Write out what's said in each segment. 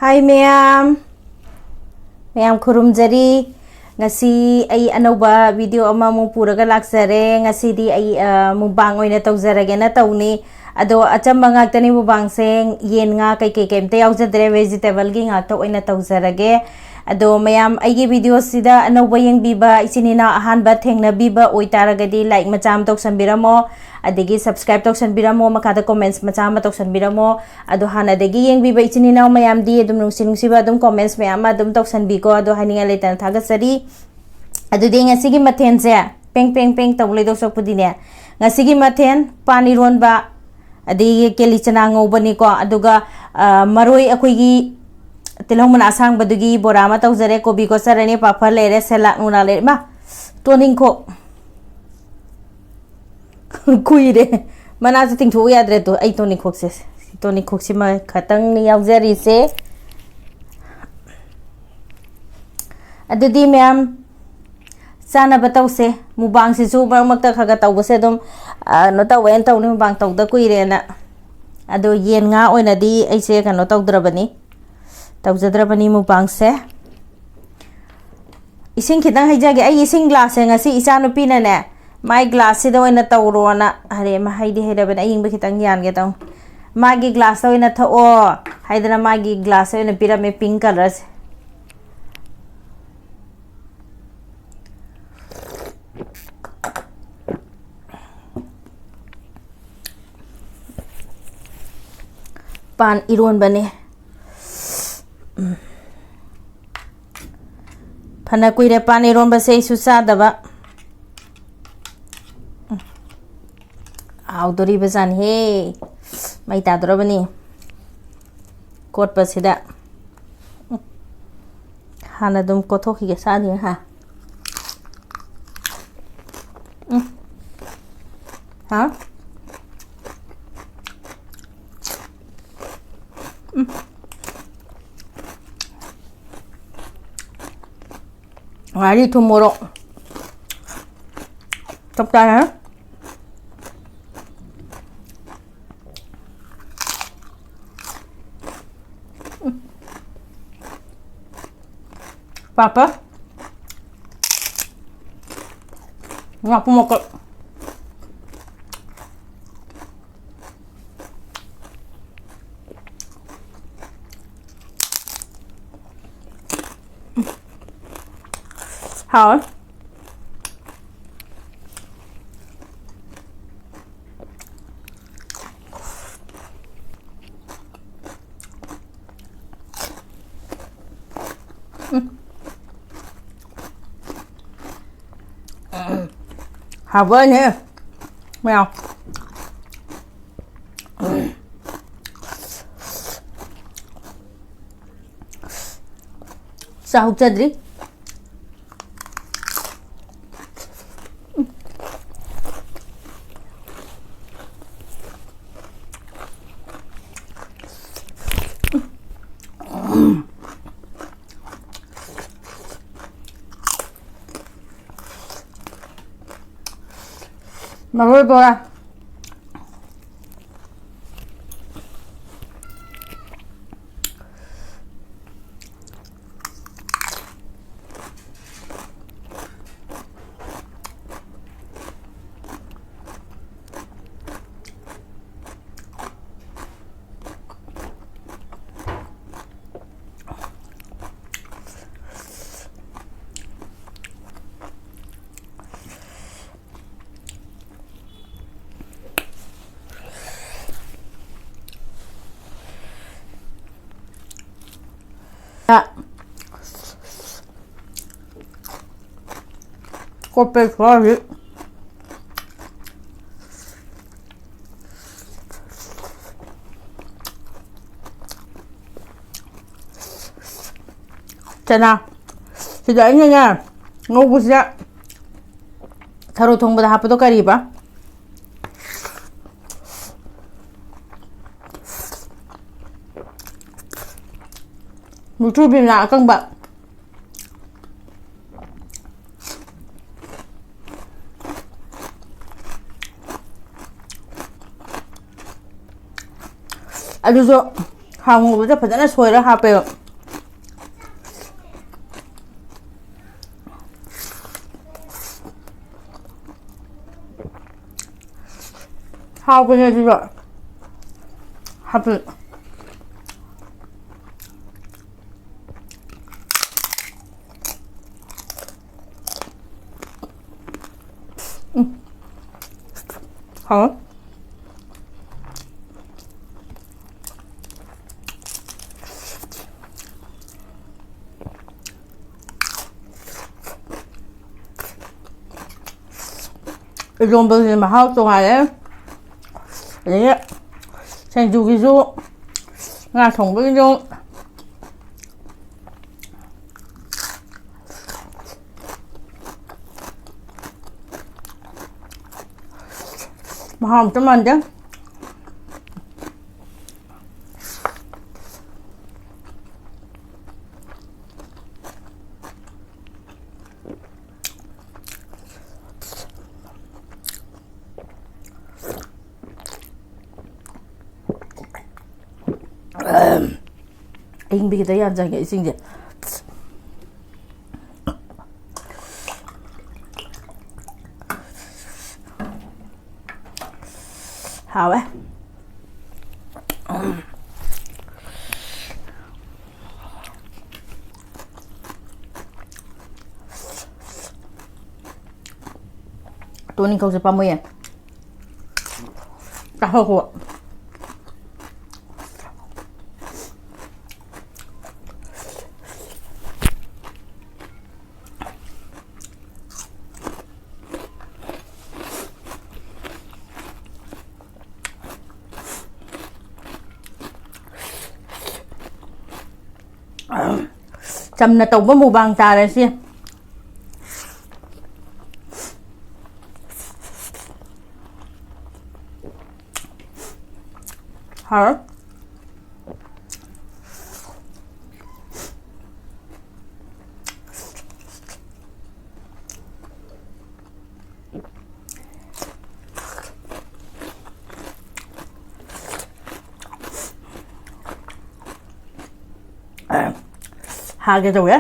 Hi Myam. Myam khurumjari. Ngasi ay anauba video ama mong puraga laksare. Ngasi di ay mubang oina tawzarage na tawni. Ado achamba ngagtani mubang seng yen nga kay kemte yawjadre vegetable gi ngakta oina tawzarage. Ado Myam ay video sida anauba yang biba isinina ahanba thengna biba oitaragadi like macham tawsanbiramo. Adigi subscribe tawsanbiramo makada comments macham tawsanbiramo. Ado hana dagi yang biba isinina Myam di adum nungsiba adum comments Myam adum tawsanbiko ado haninga letan thagasari. Ado di ngasigi mathen se peng peng peng tawle do sokpudine. Ngasigi mathen pani ronba adi kelichana ngobani ko aduga maroi akoigi tilong mana asang badugi bora ma tawzare kobi ko sarani papa lere selak nuna lere ma toning ko kuire mana sa ting thu yadre to ai toning khok si ma khatang ni yawjari se adudi Myam sana batau se mubang si su bang makta khaga taw se dum no taw wen taw ni mubang taw da kuire na ado yen nga oina di ai se kan no taw drabani tawjadrabani mubang se ising khitang haijage ai ising glass e ngasi isanu pina ne my glass se da oina tawro na hare ma haidi hedaben ai ingbe khitang yan ge taw magi glass oina tha o haidana magi glass oina pira me pink color se pan Eronba ne Phana kuire pan Eronba se isu sadaba audori bazan he mai ta dorabani kot pasida hana dum kothokhi ge sadi ha ha Ngari tomorrow. Chopta ha. Papa. Ngapu moko. How? How well here? Well. Sao Chajare? Maroi Bora. Kopi lagi. Chana. Tidak ini ya. Ngobus ya. Taruh thong pada apa tu kari ba? Lucu bina akang ba? Aduh so ꯉꯧꯕꯗ ꯐꯖꯅ ꯁꯣꯏꯔ ꯍꯥꯞꯄꯦꯕ ꯍꯥꯎꯕꯅꯦ ꯑꯗꯨꯗꯣ ꯍꯥꯞꯄꯤ ꯍꯥꯎ 이런버스 mahal 동안에 이게 생주기주 나 정부기주 mahal 좀 안 돼? Anh bị cái ăn rằng vậy xinh vậy. Hào ấy. Tôi nên không sẽ 30 à. Cả hồ hồ. Chầm là tổng có mù vàng trà này xia. Hả? Ha게 rồi á.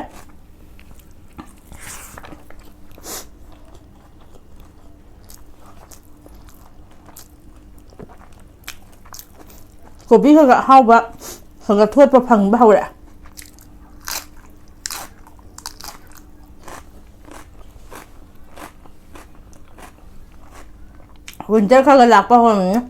Cô biết hơi gạ hao bạ, hơi gạ thuốc vào phần bao ạ. Quỳnh chơi khá là lạc bao hồn nhé.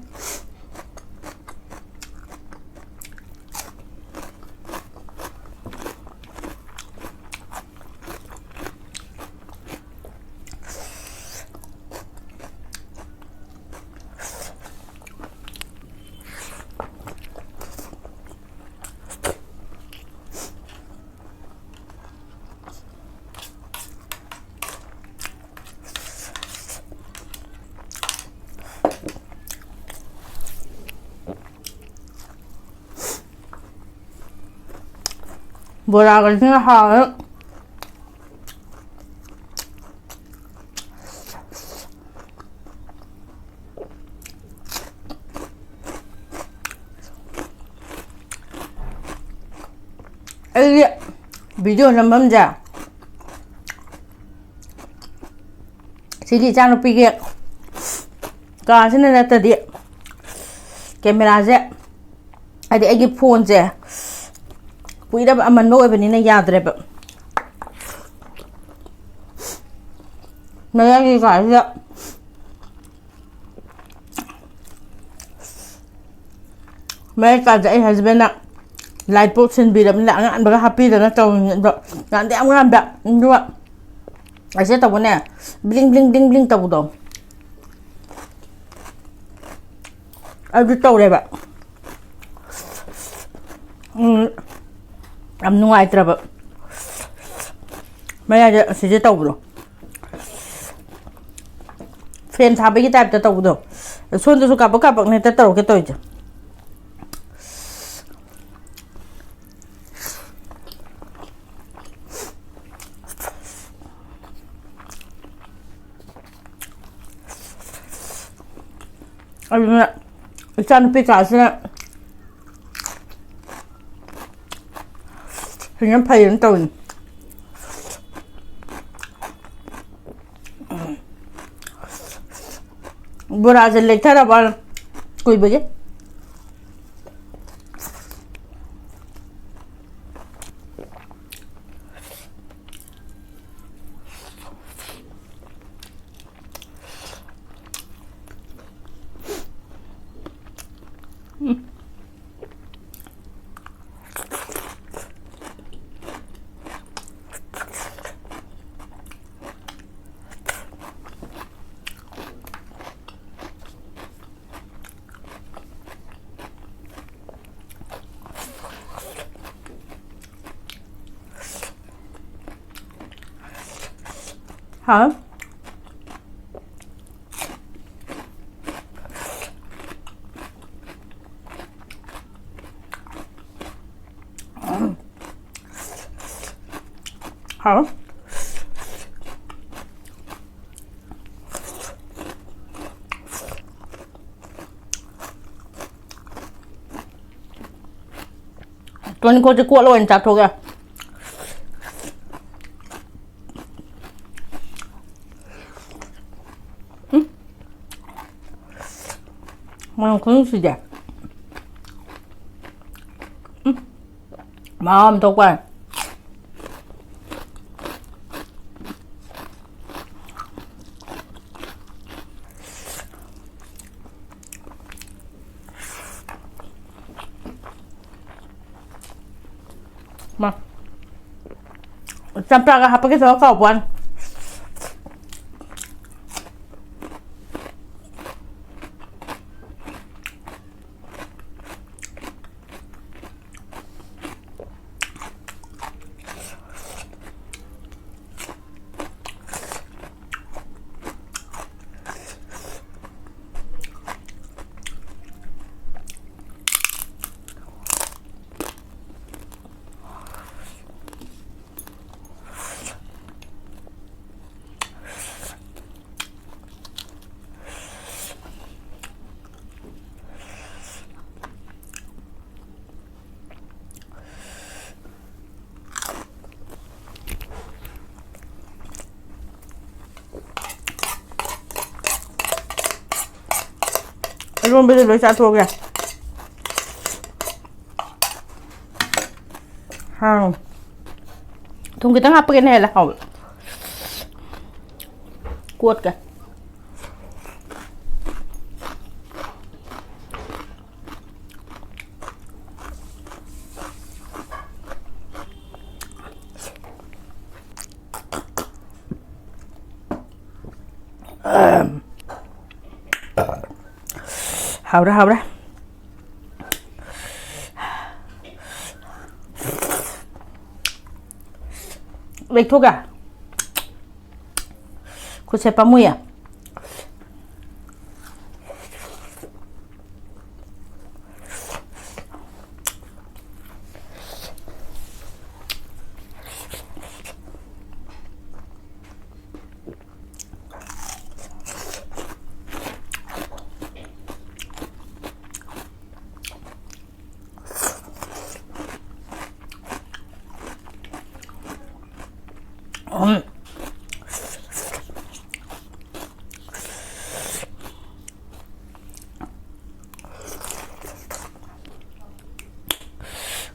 Bora cái thứ hào ấy. Ấy video làm mâm giả. Chỉ đi trang nó pi kia. Cả trên này là tờ điện. Camera dễ. Ai để cái phone dễ. Quý đã mà nỗi về nên là rồi bạn. Này gì phải vậy? Mấy cả dạy husband nè. Light post xin bị đâm lạng ăn bữa happy rồi nó trồng nhận vợ. Ngạn để ông làm bạn, đúng không? Ai sẽ tàu này. Bling bling bling bling tàu đồ. Ai biết tàu đây bạn. Am nunuꯉꯥꯏꯇ꯭ꯔꯕ ꯃꯌꯥꯏꯗ ꯑꯁꯤꯁꯦ ꯇꯧꯕꯗꯣ ꯐꯦꯟ ꯊꯥꯕꯒꯤ ꯇꯥꯏꯞꯇ ꯇꯧꯕꯗꯣ ꯁꯣꯟꯗꯁꯨ ꯀꯥꯞꯄꯛ ꯀꯥꯞꯄꯛꯅ ꯍꯦꯛꯇ ꯇꯧꯔꯛꯀꯦ ꯇꯧꯔꯤꯁꯦ ꯑꯗꯨꯅ ꯏꯆꯥꯅꯨꯄꯤ ꯀꯥꯁꯤꯅ 그냥 파이는 떠온 Boraจะเล็กถ้าเราบอกกุยไปดิฮะฮะตัวนี้ก็จะกลัวแล้วจับถูกอ่ะมันคุ้นสิจ้ะมาอมถูกป่ะมาจำปลากระหับไปกี่ตัวกอบวันluôn bây giờ lấy ra thua kìa hàng thùng cái tăng hấp cái này là hỏng cuột kìa hào ra lấy thuốc à cô sẽ pa mui à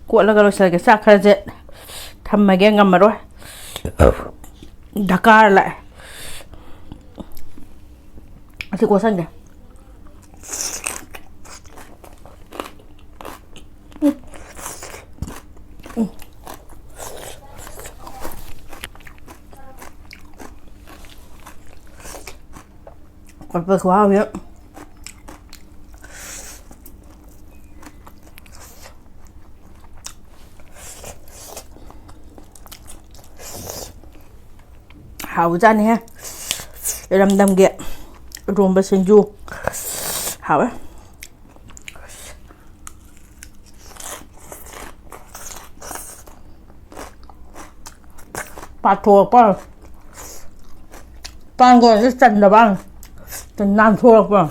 cuộn là kalau saya kesak kerja tham mấy cái ngâm mà rồi Dakar lại thì cô xanh kìa còn vừa khóa vậy hảo ra nè để làm đầm ghẹ rùm bơ sinh du hảo á bà thua bà bà gọi cái chân là bà chân nam thua bà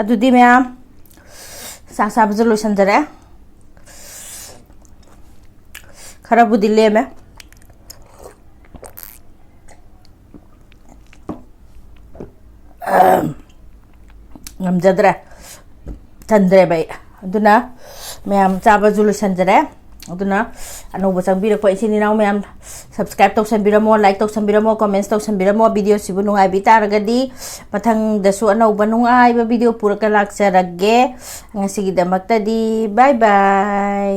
ꯑꯗꯨꯗꯤ ꯃꯌꯥꯝ ꯆꯥꯛ ꯆꯥꯕꯁꯨ ꯂꯣꯏꯁꯟꯖꯔꯦ ꯈꯔꯕꯨꯗꯤ ꯂꯦꯝꯃꯦ ngамꯖꯗ꯭ꯔꯦ ꯆꯟꯗ꯭ꯔꯦꯕ ꯑꯩ ꯑꯗꯨꯅ ꯃꯌꯥꯝ ꯆꯥꯕꯁꯨ ꯂꯣꯏꯁꯟꯖꯔꯦ ꯑꯗꯨꯅ ꯑꯅꯧꯕ ꯆꯪꯕꯤꯔꯛꯄ ꯏꯆꯤꯟ ꯏꯅꯥꯎ ꯃꯌꯥꯝ ꯁꯕꯁꯀ꯭ꯔꯥꯏꯕ ꯇꯧꯁꯟꯕꯤꯔꯝꯃꯣ ꯂꯥꯏꯛ ꯇꯧꯁꯟꯕꯤꯔꯝꯃꯣ ꯀꯃꯦꯟꯠꯁ ꯇꯧꯁꯟꯕꯤꯔꯝꯃꯣ ꯚꯤꯗꯤꯑꯣꯁꯤꯕꯨ ꯅꯨꯡꯉꯥꯏꯕꯤ ꯇꯥꯔꯒꯗꯤ ꯃꯊꯪꯗꯁꯨ ꯑꯅꯧꯕ ꯅꯨꯡꯉꯥꯏꯕ ꯚꯤꯗꯤꯑꯣ ꯄꯨꯔꯒ ꯂꯥꯛꯆꯔꯒꯦ ꯉꯁꯤꯒꯤꯗꯃꯛꯇꯗꯤ ꯕꯥꯏ ꯕꯥꯏ